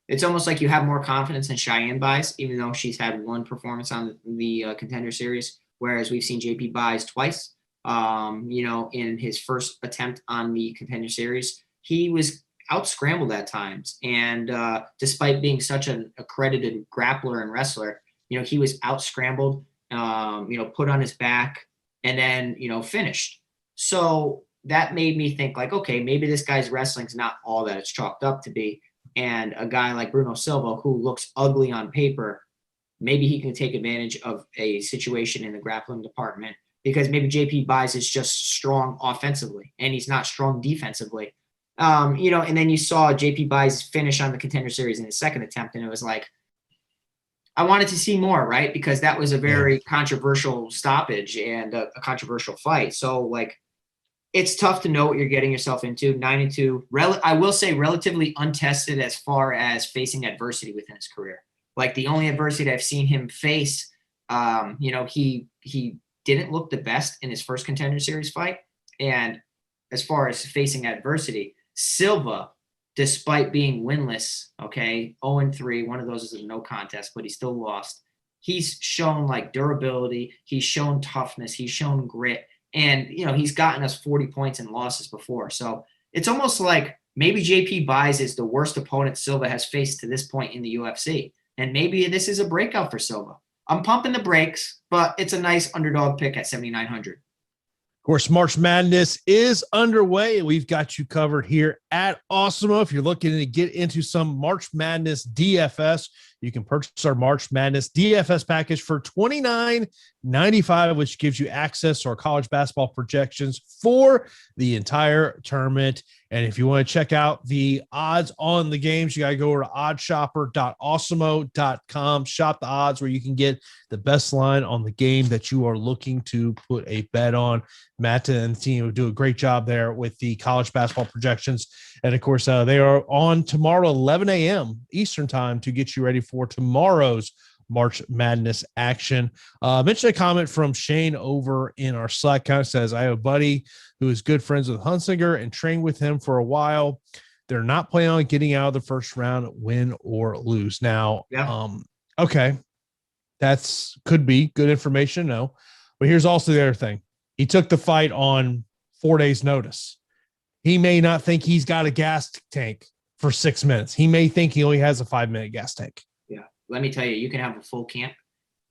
it's almost like you have more confidence in Cheyenne buys, even though she's had one performance on the Contender series, whereas we've seen JP buys twice. In his first attempt on the Contender series, he was out scrambled at times. And despite being such an accredited grappler and wrestler, he was out scrambled, put on his back and then, finished. So that made me think like, okay, maybe this guy's wrestling's not all that it's chalked up to be. And a guy like Bruno Silva, who looks ugly on paper, maybe he can take advantage of a situation in the grappling department, because maybe JP buys is just strong offensively and he's not strong defensively. And then you saw JP buys finish on the Contender series in his second attempt. And it was like, I wanted to see more, right? Because that was a very controversial stoppage and a controversial fight. So like, it's tough to know what you're getting yourself into. 9-2, I will say relatively untested as far as facing adversity within his career. Like the only adversity I've seen him face, he didn't look the best in his first Contender series fight. And as far as facing adversity, Silva, despite being winless, 0-3, one of those is a no contest, but he still lost. He's shown like durability. He's shown toughness. He's shown grit. And, he's gotten us 40 points in losses before. So it's almost like maybe JP buys is the worst opponent Silva has faced to this point in the UFC. And maybe this is a breakout for Silva. I'm pumping the brakes, but it's a nice underdog pick at 7,900. Of course, March Madness is underway. We've got you covered here at Awesemo. If you're looking to get into some March Madness DFS, you can purchase our March Madness DFS package for $29.95, which gives you access to our college basketball projections for the entire tournament. And if you want to check out the odds on the games, you got to go over to oddshopper.awesemo.com. Shop the odds where you can get the best line on the game that you are looking to put a bet on. Matt and the team will do a great job there with the college basketball projections. And of course, they are on tomorrow, 11 a.m. Eastern time, to get you ready for tomorrow's March Madness action. Mentioned a comment from Shane over in our Slack account. Says, I have a buddy who is good friends with Hunsinger and trained with him for a while. They're not planning on getting out of the first round, win or lose. Now, okay, that's could be good information. No, but here's also the other thing. He took the fight on 4 days' notice. He may not think he's got a gas tank for 6 minutes. He may think he only has a 5-minute gas tank. Yeah. Let me tell you, you can have a full camp,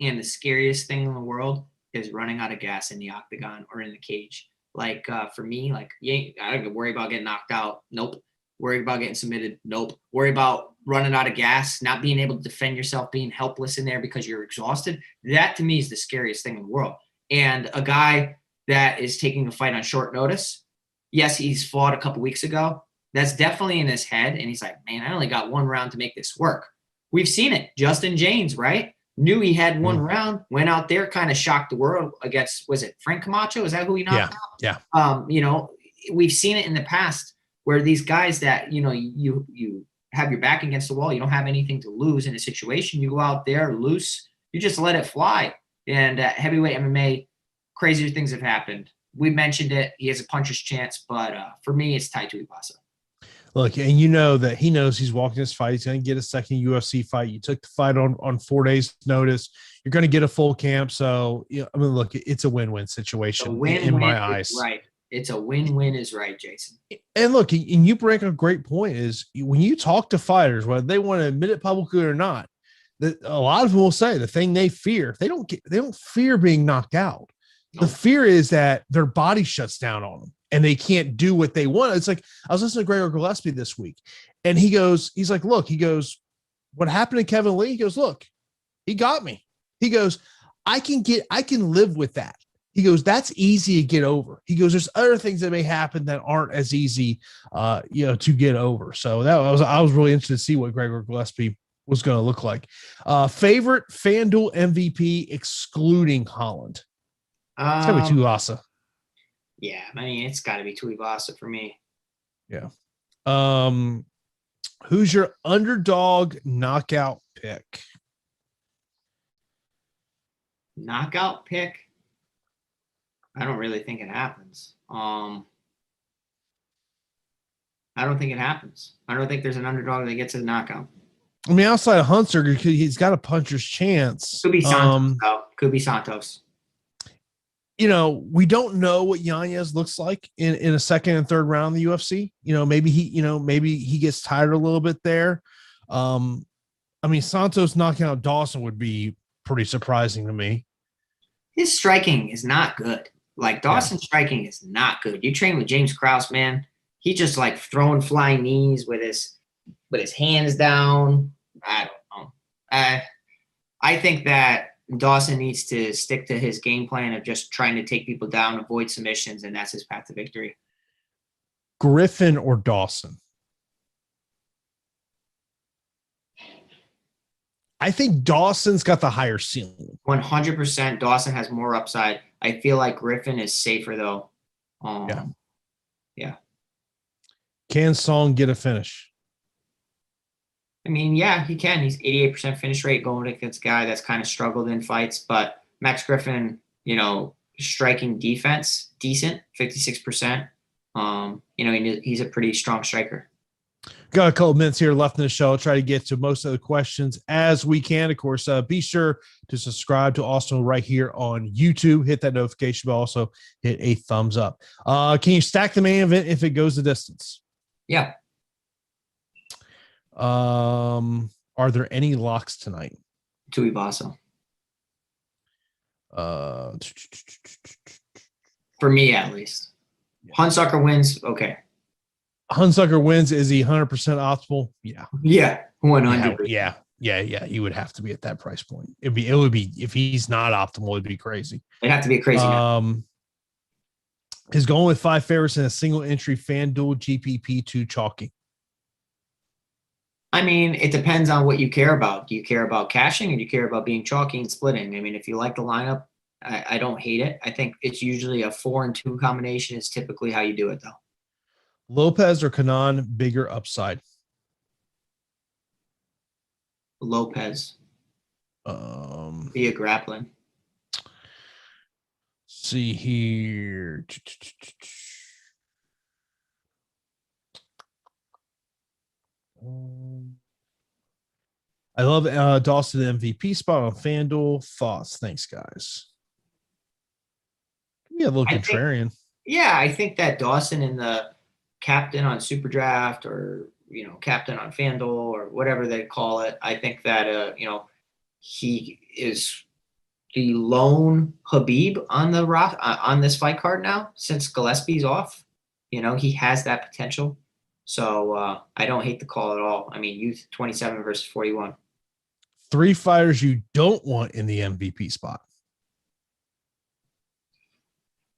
and the scariest thing in the world is running out of gas in the octagon or in the cage. Like for me, like I don't worry about getting knocked out. Nope. Worry about getting submitted. Nope. Worry about running out of gas, not being able to defend yourself, being helpless in there because you're exhausted. That to me is the scariest thing in the world. And a guy that is taking a fight on short notice, yes, he's fought a couple weeks ago. That's definitely in his head. And he's like, man, I only got one round to make this work. We've seen it. Justin James, right? Knew he had one round, went out there, kind of shocked the world against, was it Frank Camacho? Is that who he knocked out? Yeah. You know, we've seen it in the past where these guys that, you know, you have your back against the wall, you don't have anything to lose in a situation. You go out there loose, you just let it fly. And heavyweight MMA, crazier things have happened. We mentioned it. He has a puncher's chance, but for me, it's Tai Tuivasa. Look, and you know that he knows he's walking this fight. He's going to get a second UFC fight. You took the fight on 4 days' notice. You're going to get a full camp. So, you know, I mean, look, it's a win-win situation in my eyes. Right. It's a win-win is right, Jason. And look, and you bring a great point is when you talk to fighters, whether they want to admit it publicly or not, that a lot of them will say the thing they fear, they don't fear being knocked out. No. The fear is that their body shuts down on them and they can't do what they want. It's like, I was listening to Gregor Gillespie this week and he's like, look, what happened to Kevin Lee? He goes, look, he got me. He goes, I can live with that. He goes, that's easy to get over. He goes, there's other things that may happen that aren't as easy, to get over. So I was really interested to see what Gregor Gillespie was going to look like. Favorite FanDuel MVP excluding Holland. It's got to be Tuivasa. Yeah, I mean, it's got to be Tuivasa for me. Yeah. Who's your underdog knockout pick? Knockout pick? I don't really think it happens. I don't think it happens. I don't think there's an underdog that gets a knockout. I mean, outside of Hunter, he's got a puncher's chance. Could be Santos. Could be Santos. You know, we don't know what Yanez looks like in a second and third round of the UFC. You know, maybe he gets tired a little bit there. I mean, Santos knocking out Dawson would be pretty surprising to me. His striking is not good. Like Dawson's striking is not good. You train with James Krause, man. He just like throwing flying knees with his hands down. I don't know. I think that Dawson needs to stick to his game plan of just trying to take people down, avoid submissions, and that's his path to victory. Griffin or Dawson? I think Dawson's got the higher ceiling. 100%. Dawson has more upside. I feel like Griffin is safer, though. Yeah. Can Song get a finish? I mean, yeah, he can. He's 88% finish rate going against a guy that's kind of struggled in fights. But Max Griffin, striking defense, decent, 56%. He's a pretty strong striker. Got a couple minutes here left in the show. I'll try to get to most of the questions as we can. Of course, be sure to subscribe to Awesemo right here on YouTube. Hit that notification bell. Also, hit a thumbs up. Can you stack the main event if it goes the distance? Yeah. Are there any locks tonight? Tuivasa. For me, at least. Hunsucker wins. Okay. Hunsucker wins. Is he 100% optimal? Yeah. Yeah. 100%. Yeah. Yeah, he would have to be at that price point. It would be if he's not optimal, it'd be crazy. It'd have to be a crazy guy. Is going with 5 favorites in a single entry FanDuel GPP too chalky? I mean, it depends on what you care about. Do you care about cashing or do you care about being chalky and splitting? I mean, if you like the lineup, I don't hate it. I think it's usually a 4 and 2 combination is typically how you do it, though. Lopez or Kanan, bigger upside? Lopez. Via grappling. See here. I love Dawson MVP spot on FanDuel. Thoughts? Thanks, guys. Yeah, a little contrarian. I think that Dawson in the captain on Super Draft or, captain on FanDuel or whatever they call it, I think that, he is the lone Habib on the on this fight card now since Gillespie's off. He has that potential. So I don't hate the call at all. I mean, youth 27 versus 41. 3 fighters you don't want in the MVP spot.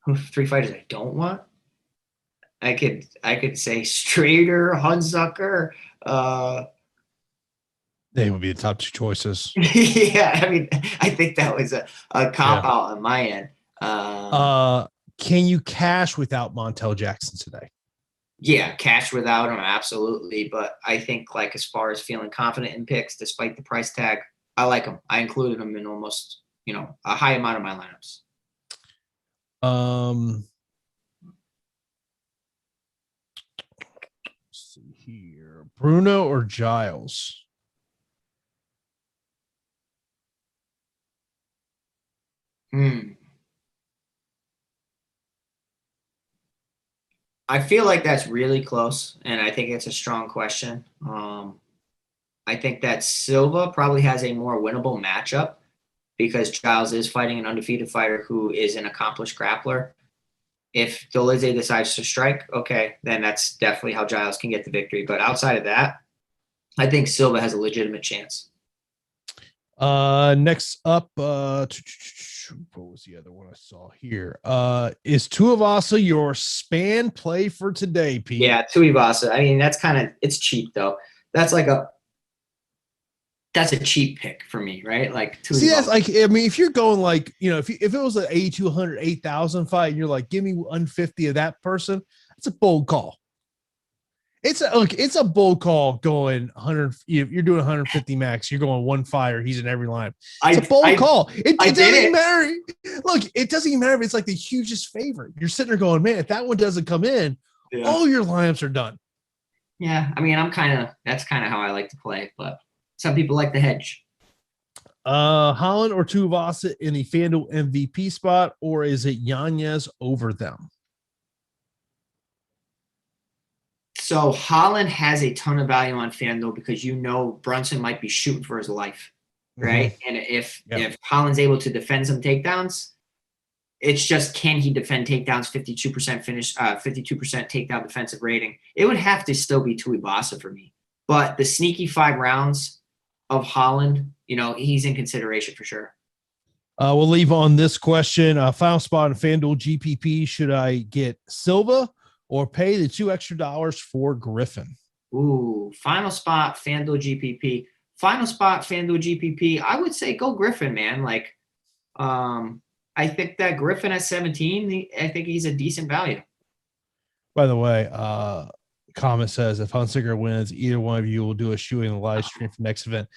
3 fighters I don't want. I could say Strader, Hunsucker. They would be the top 2 choices. Yeah, I mean, I think that was a cop out on my end. Can you cash without Montel Jackson today? Yeah, cash without him, absolutely. But I think, as far as feeling confident in picks, despite the price tag, I like him. I included him in almost, a high amount of my lineups. Let's see here. Bruno or Giles? I feel like that's really close, and I think it's a strong question. I think that Silva probably has a more winnable matchup because Giles is fighting an undefeated fighter who is an accomplished grappler. If Dolizé decides to strike, okay, then that's definitely how Giles can get the victory. But outside of that, I think Silva has a legitimate chance. Next up, what was the other one I saw here? Is Tuivasa your span play for today, Pete? Yeah, Tuivasa. I mean, it's cheap though. That's a cheap pick for me, right? See, that's if you're going if it was an 8,200, 8,000 fight, and you're like, give me 150 of that person, that's a bold call. It's a bold call going 100. You're doing 150 max. You're going 1 fire. He's in every line. It's a bold call. It doesn't even matter. Look, it doesn't even matter if it's the hugest favorite. You're sitting there going, man, if that one doesn't come in, all your lineups are done. Yeah, I mean, that's kind of how I like to play, but some people like the hedge. Holland or Tuivasa in the FanDuel MVP spot, or is it Yanez over them? So Holland has a ton of value on FanDuel because Brunson might be shooting for his life, right? Mm-hmm. And if Holland's able to defend some takedowns, it's just can he defend takedowns? 52% finish, 52% takedown defensive rating. It would have to still be Tuivasa for me, but the sneaky 5 rounds of Holland, he's in consideration for sure. We'll leave on this question. Final spot in FanDuel GPP. Should I get Silva or pay the $2 extra for Griffin? Ooh, final spot, FanDuel GPP. Final spot, FanDuel GPP. I would say go Griffin, man. I think that Griffin at 17, I think he's a decent value. By the way, comment says, if Hunsinger wins, either one of you will do a shoey in the live stream for next event.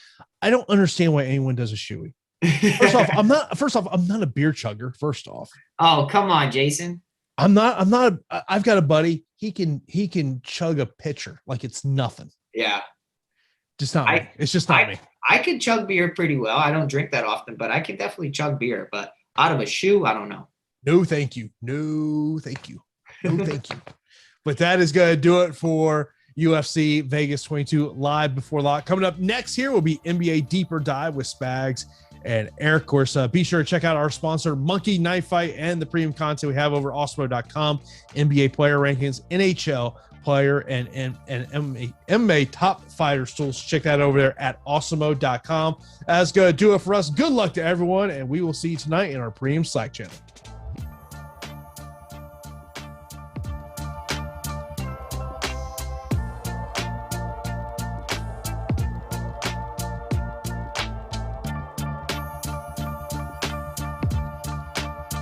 I don't understand why anyone does a shoey. First off, I'm not a beer chugger, first off. Oh, come on, Jason. I've got a buddy. He can chug a pitcher like it's nothing. Yeah. Just not me. It's just not me. I could chug beer pretty well. I don't drink that often, but I could definitely chug beer. But out of a shoe, I don't know. No, thank you. No, thank you. No, thank you. But that is going to do it for UFC Vegas 22 live before lock. Coming up next here will be NBA Deeper Dive with Spags and Eric. Of course, be sure to check out our sponsor, Monkey Knife Fight, and the premium content we have over Awesemo.com, NBA player rankings, NHL player and MMA top fighter tools. Check that over there at awesemo.com. That's going to do it for us. Good luck to everyone, and we will see you tonight in our premium Slack channel.